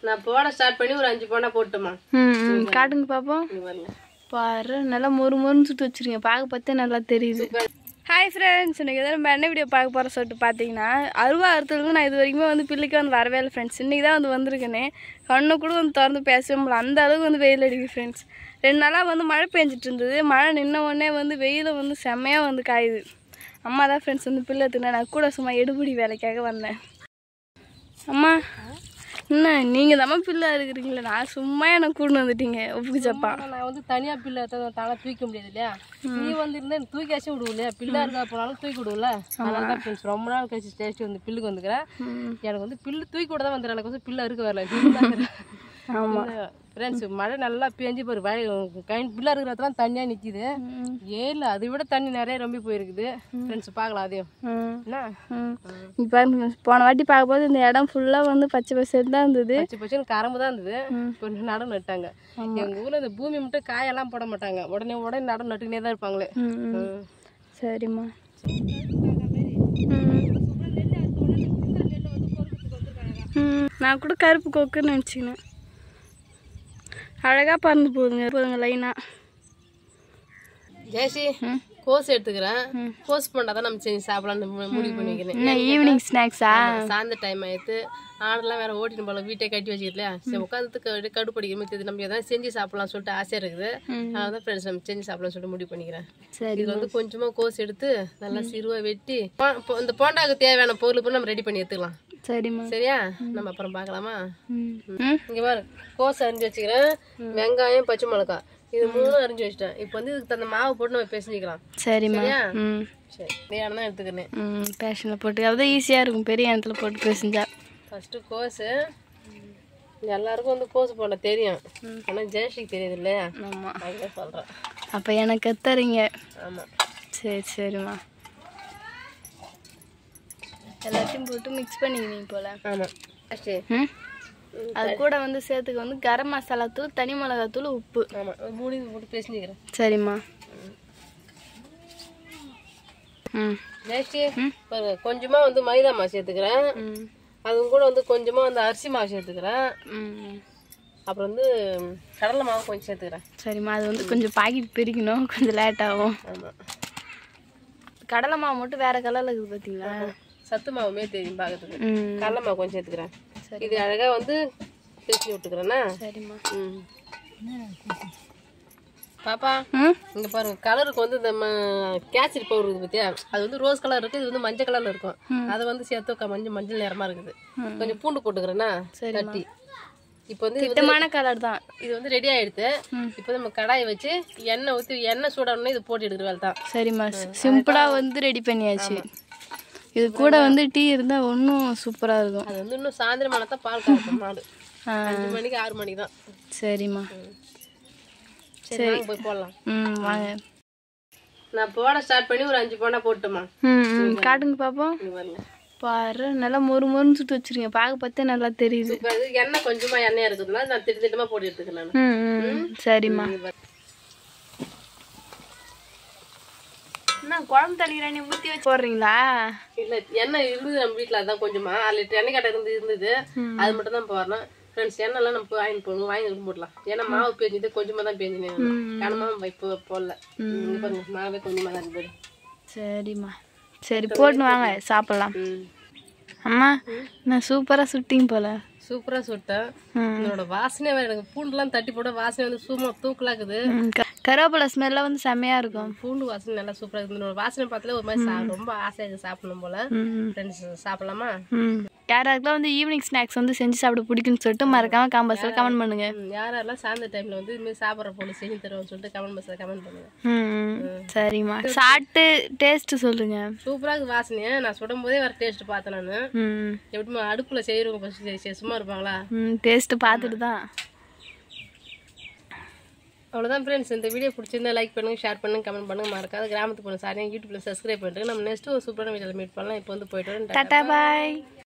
நான் போட ஸ்டார்ட் பண்ணி ஒரு 5 போண்டா போட்டுமா. காட்டுங்க பாப்போம். பாரு நல்லா மொறு மொறுன்னு சுட்டு வச்சிருக்கீங்க. பார்க்க பார்த்தே நல்லா தெரியுது. ஹாய் ஃப்ரெண்ட்ஸ், இன்றைக்கி எதாவது நம்ம என்ன வீடியோ பார்க்க போகிற சொல்லிட்டு பார்த்தீங்கன்னா, அருவா அறுத்ததுக்கு நான் இது வரைக்குமே வந்து பிள்ளைக்கு வந்து வரவே இல்லை ஃப்ரெண்ட்ஸ். இன்றைக்கி தான் வந்து வந்திருக்கேனே, கண்ணு கூட வந்து திறந்து பேசவே முடியல, அந்த அளவுக்கு வந்து வெயில் அடிக்குது ஃப்ரெண்ட்ஸ். 2 நாளாக வந்து மழை பெஞ்சிட்டு இருந்தது. மழை நின்ன உடனே வந்து வெயில் வந்து செம்மையாக வந்து காயுது. அம்மா தான் ஃப்ரெண்ட்ஸ் வந்து பிள்ளை எடுத்துனா, நான் கூட சும்மா எடுபடி வேலைக்காக வந்தேன். அம்மா என்ன நீங்கள் தான் பிள்ளை இருக்கிறீங்களா? நான் சும்மா எனக்கு கூட்டு வந்துட்டீங்க ஒப்புக்குச்சப்பா. நான் வந்து தனியாக பிள்ளை தானே தூக்க முடியாது இல்லையா? நீ வந்து இருந்தால் எனக்கு தூக்கியாச்சும் விடுவோம் இல்லையா? பிள்ளை இருக்கா போனாலும் தூக்கி விடுவோம்ல. அதனால தான் ஃப்ரெண்ட்ஸ் ரொம்ப நாள் கழிச்சு டேஸ்ட்டு வந்து பில்லுக்கு வந்துக்கிறேன். எனக்கு வந்து பில்லு தூக்கி விட தான் வந்துடுறேன். எனக்கு வந்து பிள்ளை இருக்க வரல. ஆமாம் ஃப்ரெண்ட்ஸ், மழை நல்லா பேஞ்சு போய் பிள்ளை இருக்கிற இடத்துலாம் தண்ணியாக நிற்கிது. ஏழு அதை விட தண்ணி நிறைய ரொம்ப போயிருக்குது ஃப்ரெண்ட்ஸ். பார்க்கலாம் அதையும் என்ன. இப்போ போன வாட்டி பார்க்கும்போது இந்த இடம் ஃபுல்லாக வந்து பச்சை பசேன்னு தான் இருந்தது. பச்சை பச்சைன்னு கரம்பு தான் இருந்தது. இப்போ நடம் நட்டாங்க. எங்கள் ஊரில் இந்த பூமி மட்டும் காயெல்லாம் போட மாட்டாங்க. உடனே நடம் நட்டுக்கினே தான் இருப்பாங்களே. சரிம்மா. நான் கூட கருப்பு கொக்குன்னு நினச்சிக்கினேன். அழகாக பறந்து போதுங்க லைனாக. ஜெயசி கோஸ் எடுத்துக்கிறேன். கோஸ் போண்டா தான் நம்ம செஞ்சு சாப்பிடலாம்னு முடிவு பண்ணி வைக்கிறேன். ஈவினிங் ஸ்நாக்ஸா? சாயந்தர டைம் ஆயிடுத்து. ஆடெல்லாம் வேற ஓட்டின்னு போல வீட்டை கட்டி வச்சுக்கலையா? சரி உட்காந்துட்டு கடுப்படிக்கிற மாதிரி நம்ம எதாவது செஞ்சு சாப்பிடலாம் சொல்லிட்டு ஆசையாக இருக்குது. அதனால தான் ஃப்ரெண்ட்ஸ் நம்ம செஞ்சு சாப்பிடலாம் சொல்லிட்டு முடிவு பண்ணிக்கிறேன். சரி, இது வந்து கொஞ்சமாக கோஸ் எடுத்து நல்லா சிறுவாக வெட்டி இந்த போண்டாவுக்கு தேவையான பொருள் இப்போ நம்ம ரெடி பண்ணி எடுத்துக்கலாம். சரிம்மா. சரியா? நம்ம அப்புறம் பார்க்கலாமா? இங்கே பாரு, கோஸ் அரிஞ்சு வச்சுக்கிறேன். வெங்காயம், பச்சை மிளகாய் இது 3 அரிஞ்சு வச்சுட்டேன். இப்போ வந்து இதுக்கு தகுந்த மாவு போட்டு நம்ம பேசிக்கலாம். சரிம்மா. சரி, பெரிய தான் எடுத்துக்கிறேன். பேஷனில் போட்டு அதுதான் ஈஸியாக இருக்கும். பெரிய இடத்துல போட்டு பேசிஞ்சா. ஃபஸ்ட்டு கோஸு எல்லாருக்கும் வந்து கோஸ் போட தெரியும். ஆனால் ஜெயஸ்ரீக்கு தெரியுது இல்லையா? ஆமாம், அதுதான் சொல்கிறேன். அப்போ எனக்கு தரீங்க. ஆமாம். சரிம்மா. எல்லாத்தையும் போட்டு மிக்ஸ் பண்ணிக்கிறீங்க போல. ஆமாம். சரி, அது கூட வந்து சேர்த்துக்கு வந்து கரம் மசாலா தூள், தனி மிளகாய் தூள், உப்பு. ஆமாம், 3 போட்டு பேசிக்கிறேன். சரிம்மா. ஜெயஸ்ரீ கொஞ்சமாக வந்து மைதா மாவு சேர்த்துக்கிறேன். அதுவும் கூட வந்து கொஞ்சமாக வந்து அரிசி மாவு சேர்த்துக்கிறேன். அப்புறம் வந்து கடலை மாவு கொஞ்சம் சேர்த்துக்கிறேன். சரிம்மா. அது வந்து கொஞ்சம் பாக்கெட் பிரிக்கணும், கொஞ்சம் லேட் ஆகும். ஆமாம். கடலை மாவு மட்டும் வேற கலரில் இருக்குது பார்த்தீங்களா? சத்து மாவுமே தெரியும் பார்க்கறதுக்கு. கடலை மாவு கொஞ்சம் சேர்த்துக்கிறேன். இது அழகாக வந்து பேசி விட்டுக்கிறேன்னா. சரிம்மா. பாப்பா இங்கே பாருங்க, கலருக்கு வந்து இந்த கேசரி பவுடர் இருக்குது பார்த்தியா? அது வந்து ரோஸ் கலர் இருக்குது, இது வந்து மஞ்சள் கலரில் இருக்கும். அதை வந்து சேர்த்து மஞ்சள் நிறமாக இருக்குது. கொஞ்சம் பூண்டு போட்டுக்கிறேன்னா தட்டி. இப்போ வந்து திட்டமான கலர் தான். இது வந்து ரெடி ஆகிடுது. இப்போ நம்ம கடாயை வச்சு எண்ணெய் ஊற்றி எண்ணெய் சூடானே இது போட்டு எடுக்கிற வேலை தான். சரிம்மா. சிம்பிளாக வந்து ரெடி பண்ணியாச்சு. இது கூட வந்து டீ இருந்தால் இன்னும் சூப்பராக இருக்கும். அது வந்து இன்னும் சாயந்தரமான தான் பால் காய்க்கும் மாடு. 5 மணிக்கு 6 மணிக்கு தான். சரிம்மா. சரி, போய் போடலாம். வாங்க. நான் போட ஸ்டார்ட் பண்ணி ஒரு 5 போண்டா போட்டுமா. காட்டுங்க பாப்போம். பாரு நல்லா மொறு மொறுன்னு சுட்டு வச்சிருக்கீங்க. பார்க்க பார்த்தே நல்லா தெரியுது. எண்ணெய் கொஞ்சமா எண்ணெயா இருக்குதுன்னா நான் திட்டமா போட்டு எடுத்துக்கிறேன். சரிம்மா. என்ன குழம்பு தண்ணியை ஊற்றி வச்சு போடுறீங்களா? இல்லை, எண்ணெய் இருந்தது நம்ம வீட்டில். அதுதான் கொஞ்சமா 1 லிட்டர் எண்ணெய் கடை இருந்தது. அது மட்டும் தான் போடுறேன் ஃப்ரெண்ட்ஸ். எண்ணெய்லாம் நம்ம வாங்கி போடலாம். ஏன்னா மாவு பேஞ்சிட்டு கொஞ்சமாக தான் பேஞ்சினேன். கனமாக இப்போ போடல. பாருங்க, மாவே கொஞ்சமாக தான் இருக்குது. சரிம்மா. சரி, போட்டுன்னு வாங்க சாப்பிடலாம். அம்மா நான் சூப்பராக சுட்டிங்க போல. சூப்பராக சுட்டேன். என்னோட வாசனை வேறு. எனக்கு பூண்டுலாம் தட்டி போட வாசனை வந்து சும்மா தூக்கலாக்குது. கருவேப்பிலை ஸ்மெல்லாம் வந்து செம்மையாக இருக்கும். பூண்டு வாசனை நல்லா சூப்பராக இருக்குது. என்னோட வாசனை பார்த்தாலே ஒரு மாதிரி ரொம்ப ஆசையாக சாப்பிடணும் போல. ஃப்ரெண்ட்ஸ் சாப்பிடலாமா? யாராருக்கெல்லாம் வந்து ஈவினிங் ஸ்நாக்ஸ் வந்து செஞ்சு சாப்பிட பிடிக்குன்னு சொல்லிட்டு மறக்காம கமெண்ட்ஸில் கமெண்ட் பண்ணுங்க. யாரெல்லாம் சாயந்தர டைமில் வந்து இதுமாதிரி சாப்பிட்ற போல செஞ்சு தருவோம்னு சொல்லிட்டு கமெண்ட் பண்ணுங்க. சரிம்மா. சாப்பிட்டு டேஸ்ட்டு சொல்லுங்க. சூப்பராக இருக்குது வாசனையை. நான் சுடும் போதே வேறு டேஸ்ட்டு பார்த்தேன் நான். எப்படிமா அடுப்பில் செய்கிறவங்க ஃபஸ்ட்டு சும்மா இருப்பாங்களா? டேஸ்ட்டு பார்த்துட்டு தான். அவ்வளோதான் ஃப்ரெண்ட்ஸ். இந்த வீடியோ பிடிச்சிருந்தா லைக் பண்ணுங்கள், ஷேர் பண்ணுங்கள், கமெண்ட் பண்ணுங்கள். மறக்காத கிராமத்துக்கு போன சாரியாக யூடியூப்பில் சப்ஸ்கிரைப் பண்ணிட்டு நம்ம நெக்ஸ்ட்டு ஒரு சூப்பரான வீடியோவில் மீட் பண்ணலாம். இப்போ வந்து போயிட்டு வரேன். டாடா பாய்.